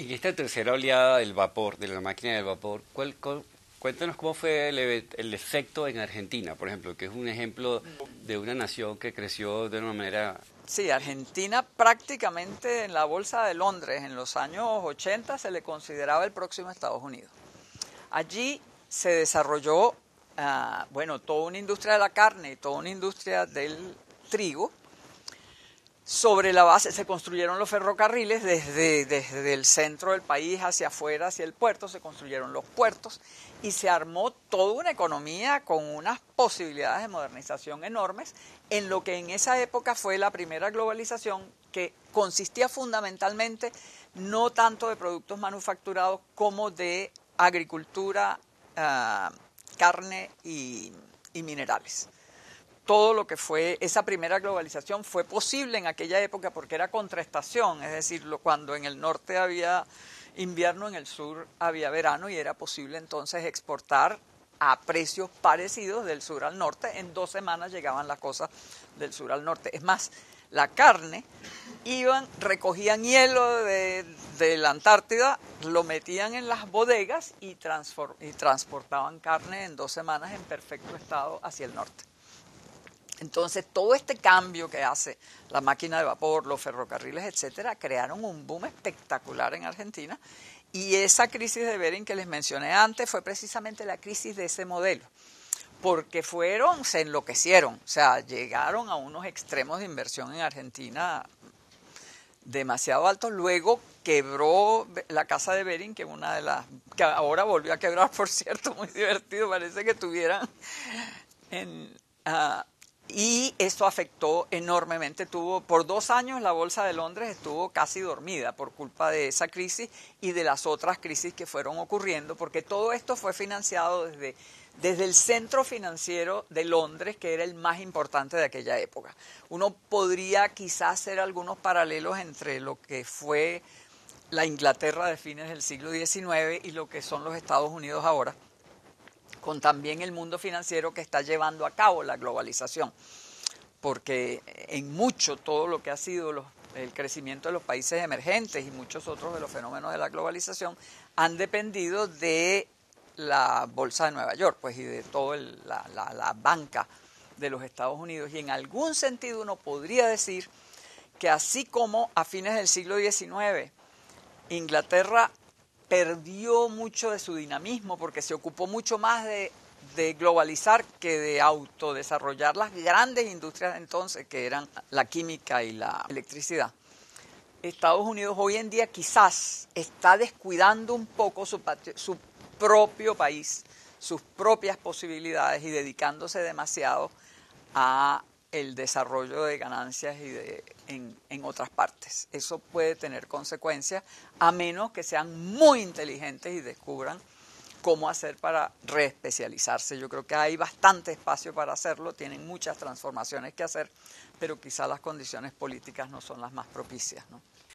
En esta tercera oleada del vapor, de la máquina del vapor, cuéntanos cómo fue el efecto en Argentina, por ejemplo, que es un ejemplo de una nación que creció de una manera... Sí, Argentina prácticamente en la Bolsa de Londres en los años 80 se le consideraba el próximo Estados Unidos. Allí se desarrolló, bueno, toda una industria de la carne y toda una industria del trigo. Sobre la base se construyeron los ferrocarriles desde el centro del país hacia afuera, hacia el puerto, se construyeron los puertos y se armó toda una economía con unas posibilidades de modernización enormes en lo que en esa época fue la primera globalización, que consistía fundamentalmente no tanto de productos manufacturados como de agricultura, carne y minerales. Todo lo que fue esa primera globalización fue posible en aquella época porque era contraestación, es decir, cuando en el norte había invierno, en el sur había verano y era posible entonces exportar a precios parecidos del sur al norte. En 2 semanas llegaban las cosas del sur al norte. Es más, la carne, recogían hielo de la Antártida, lo metían en las bodegas y transportaban carne en 2 semanas en perfecto estado hacia el norte. Entonces, todo este cambio que hace la máquina de vapor, los ferrocarriles, etcétera, crearon un boom espectacular en Argentina. Y esa crisis de Bering que les mencioné antes fue precisamente la crisis de ese modelo. Porque se enloquecieron, o sea, llegaron a unos extremos de inversión en Argentina demasiado altos. Luego quebró la casa de Bering, que una de las, que ahora volvió a quebrar, por cierto, muy divertido, parece que tuvieran y esto afectó enormemente. Por 2 años la Bolsa de Londres estuvo casi dormida por culpa de esa crisis y de las otras crisis que fueron ocurriendo, porque todo esto fue financiado desde el centro financiero de Londres, que era el más importante de aquella época. Uno podría quizás hacer algunos paralelos entre lo que fue la Inglaterra de fines del siglo XIX y lo que son los Estados Unidos ahora, con también el mundo financiero que está llevando a cabo la globalización, porque en mucho todo lo que ha sido el crecimiento de los países emergentes y muchos otros de los fenómenos de la globalización han dependido de la Bolsa de Nueva York, pues, y de toda la banca de los Estados Unidos. Y en algún sentido uno podría decir que así como a fines del siglo XIX Inglaterra perdió mucho de su dinamismo porque se ocupó mucho más de globalizar que de autodesarrollar las grandes industrias entonces, que eran la química y la electricidad. Estados Unidos hoy en día quizás está descuidando un poco su propio país, sus propias posibilidades y dedicándose demasiado a el desarrollo de ganancias en otras partes. Eso puede tener consecuencias a menos que sean muy inteligentes y descubran cómo hacer para reespecializarse. Yo creo que hay bastante espacio para hacerlo, tienen muchas transformaciones que hacer, pero quizá las condiciones políticas no son las más propicias, ¿no?